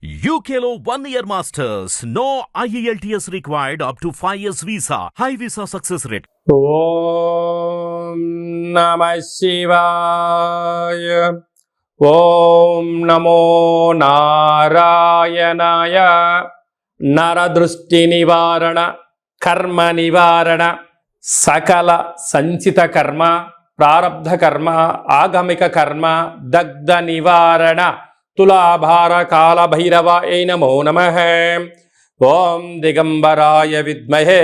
UKLO 1 year masters. No IELTS required up to 5 years visa. High visa success rate. ఓం నమ శివాయ. ఓం నమో నారాయణాయ. నరదృష్టి నివారణ, కర్మ నివారణ, సకల సంచిత కర్మ, ప్రారబ్ధ కర్మ, ఆగమిక కర్మ, దగ్ధ నివారణ, తులాభార కాల భైరవాయ నమో నమః. ఓం దిగంబరాయ విద్మహే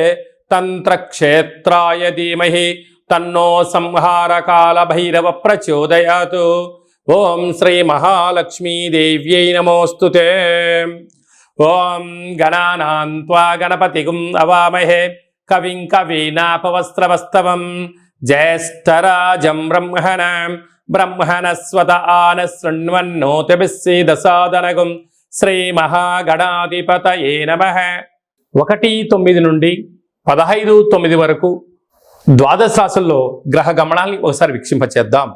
తంత్రక్షేత్రాయ ధీమహి తన్నో సంహార కాల భైరవ ప్రచోదయాత్. ఓం శ్రీ మహాలక్ష్మీదేవ్యై నమోస్తుతే. ఓం గణానాం త్వా గణపతిగుం అవామహే కవిం కవీనాపవస్త్రవస్తవం జ్యేష్ఠరాజం బ్రహ్మణస్వత ఆన శృణ్వన్నోతిభిస్సీదసాదనగుం. శ్రీ మహాగణాధిపతయే నమః. 1-9 నుండి 15-9 వరకు ద్వాదశ రాశుల్లో గ్రహ గమనాల్ని ఒకసారి వీక్షింపచేద్దాం.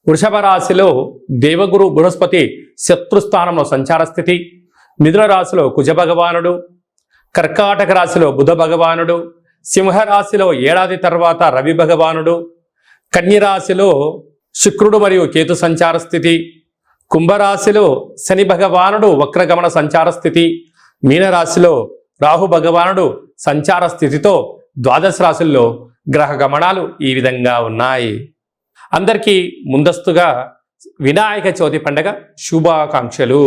వృషభ రాశిలో దేవగురు బృహస్పతి శత్రుస్థానంలో సంచార స్థితి. మిథున రాశిలో కుజ భగవానుడు, కర్కాటక రాశిలో బుధ భగవానుడు, సింహరాశిలో ఏడాది తర్వాత రవి భగవానుడు, కన్యరాశిలో శుక్రుడు మరియు కేతు సంచార స్థితి, కుంభరాశిలో శని భగవానుడు వక్రగమన సంచార స్థితి, మీనరాశిలో రాహు భగవానుడు సంచార స్థితితో ద్వాదశ రాశుల్లో గ్రహ గమనాలు ఈ విధంగా ఉన్నాయి. అందరికీ ముందస్తుగా వినాయక చవితి పండగ శుభాకాంక్షలు.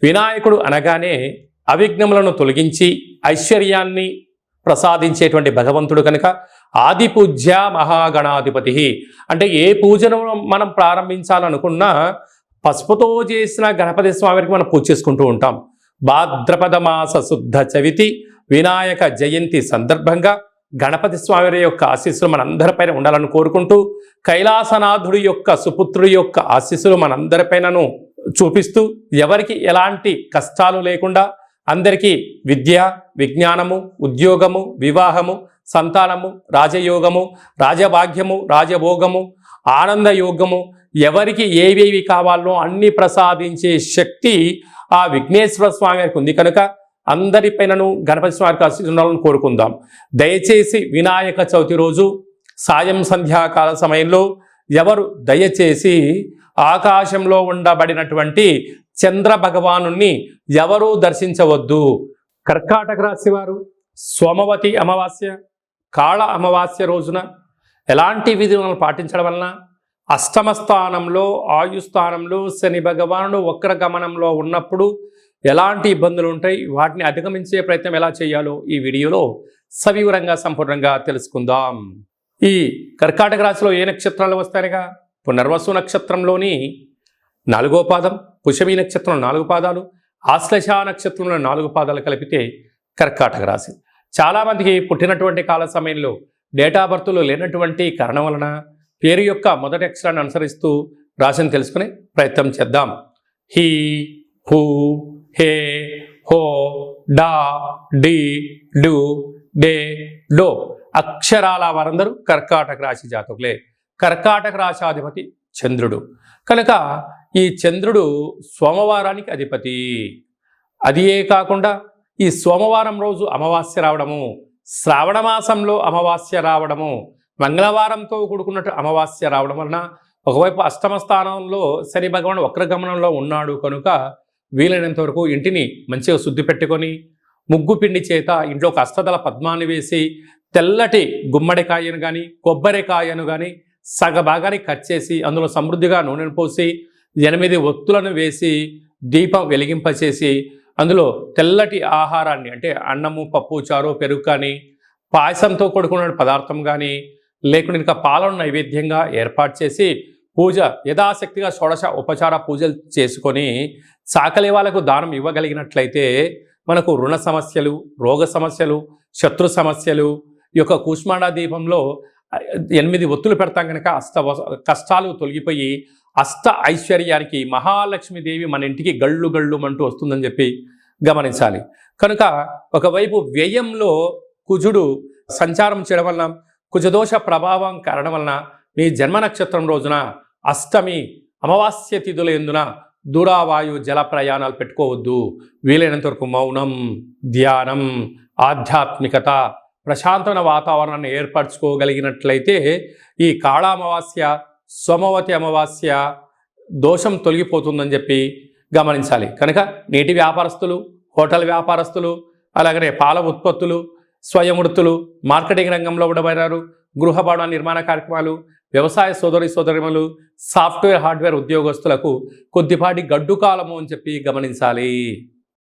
వినాయకుడు అనగానే అవిఘ్నములను తొలగించి ఐశ్వర్యాన్ని ప్రసాదించేటువంటి భగవంతుడు కనుక ఆది పూజ్య మహాగణాధిపతి. అంటే ఏ పూజను మనం ప్రారంభించాలనుకున్నా పసుపుతో చేసిన గణపతి స్వామికి మనం పూజ చేసుకుంటూ ఉంటాం. భాద్రపద మాస శుద్ధ చవితి వినాయక జయంతి సందర్భంగా గణపతి స్వామి యొక్క ఆశీస్సులు మనందరిపైన ఉండాలని కోరుకుంటూ, కైలాసనాథుడి యొక్క సుపుత్రుడి యొక్క ఆశీస్సులు మనందరిపైనను చూపిస్తూ, ఎవరికి ఎలాంటి కష్టాలు లేకుండా అందరికీ విద్య, విజ్ఞానము, ఉద్యోగము, వివాహము, సంతానము, రాజయోగము, రాజభాగ్యము, రాజభోగము, ఆనందయోగము, ఎవరికి ఏవేవి కావాలో అన్ని ప్రసాదించే శక్తి ఆ విఘ్నేశ్వర స్వామి వారికి ఉంది కనుక అందరిపైనను గణపతి స్వామికి ఆశీర్వాదాలను కోరుకుందాం. దయచేసి వినాయక చవితి రోజు సాయం సంధ్యాకాల సమయంలో ఎవరు దయచేసి ఆకాశంలో ఉండబడినటువంటి చంద్ర భగవాను ఎవరూ దర్శించవద్దు. కర్కాటక రాశి వారు సోమవతి అమావాస్య, కాళ అమావాస్య రోజున ఎలాంటి విధులను పాటించడం వలన అష్టమ స్థానంలో ఆయుస్థానంలో శని భగవానుడు వక్రగమనంలో ఉన్నప్పుడు ఎలాంటి ఇబ్బందులు ఉంటాయి, వాటిని అధిగమించే ప్రయత్నం ఎలా చేయాలో ఈ వీడియోలో సవివరంగా సంపూర్ణంగా తెలుసుకుందాం. ఈ కర్కాటక రాశిలో ఏ నక్షత్రాలు వస్తాయిగా పునర్వసు నక్షత్రంలోని 4వ పాదం, పుష్యమి నక్షత్రం 4 పాదాలు, ఆశ్లేష నక్షత్రంలో 4 పాదాలు కలిపితే కర్కాటక రాశి. చాలామందికి పుట్టినటువంటి కాల సమయంలో డేట్ ఆఫ్ బర్త్లో లేనటువంటి కారణం వలన పేరు యొక్క మొదటి అక్షరాన్ని అనుసరిస్తూ రాశిని తెలుసుకునే ప్రయత్నం చేద్దాం. హీ, హూ, హే, హో, డా, డి, డు, డే, డో అక్షరాల వారందరూ కర్కాటక రాశి జాతకులే. కర్కాటక రాశాధిపతి చంద్రుడు కనుక ఈ చంద్రుడు సోమవారానికి అధిపతి. అదియే కాకుండా ఈ సోమవారం రోజు అమావాస్య రావడము, శ్రావణ మాసంలో అమావాస్య రావడము, మంగళవారంతో కూడుకున్నట్టు అమావాస్య రావడం వలన ఒకవైపు అష్టమ స్థానంలో శని భగవానుడు వక్రగమనంలో ఉన్నాడు కనుక వీలైనంత వరకు ఇంటిని మంచిగా శుద్ధి పెట్టుకొని ముగ్గు పిండి చేత ఇంట్లో ఒక అష్టదళ పద్మాన్ని వేసి తెల్లటి గుమ్మడికాయను కానీ కొబ్బరికాయను కానీ సగభాగాన్ని కట్ చేసి అందులో సమృద్ధిగా నూనెను పోసి 8 ఒత్తులను వేసి దీపం వెలిగింపచేసి అందులో తెల్లటి ఆహారాన్ని అంటే అన్నము, పప్పు, చారు, పెరుగు కానీ పాయసంతో కూడుకున్న పదార్థం కానీ లేకుండా ఇంకా పాలను నైవేద్యంగా ఏర్పాటు చేసి పూజ యథాశక్తిగా షోడశ ఉపచార పూజలు చేసుకొని సాకలి వాళ్ళకు దానం ఇవ్వగలిగినట్లయితే మనకు రుణ సమస్యలు, రోగ సమస్యలు, శత్రు సమస్యలు ఈ యొక్క కూష్మాండ దీపంలో 8 ఒత్తులు పెడతాం కనుక కష్టాలు తొలగిపోయి అష్ట ఐశ్వర్యానికి మహాలక్ష్మీదేవి మన ఇంటికి గళ్ళు గళ్ళు అంటూ వస్తుందని చెప్పి గమనించాలి. కనుక ఒకవైపు వ్యయంలో కుజుడు సంచారం చేయడం వలన, కుజదోష ప్రభావం కారణం వలన మీ జన్మ నక్షత్రం రోజున అష్టమి అమావాస్య తిథుల యందున దూరావాయు జల ప్రయాణాలు పెట్టుకోవద్దు. వీలైనంత వరకు మౌనం, ధ్యానం, ఆధ్యాత్మికత, ప్రశాంతమైన వాతావరణాన్ని ఏర్పరచుకోగలిగినట్లయితే ఈ కాళామావాస్య, సోమవతి అమావాస్య దోషం తొలగిపోతుందని చెప్పి గమనించాలి. కనుక నీటి వ్యాపారస్తులు, హోటల్ వ్యాపారస్తులు, అలాగనే పాల ఉత్పత్తులు, స్వయం వృత్తులు, మార్కెటింగ్ రంగంలో ఉండబోయారు, గృహ భవన నిర్మాణ కార్యక్రమాలు, వ్యవసాయ సోదరిమణులు, సాఫ్ట్వేర్ హార్డ్వేర్ ఉద్యోగస్తులకు కొద్దిపాటి గడ్డు కాలము అని చెప్పి గమనించాలి.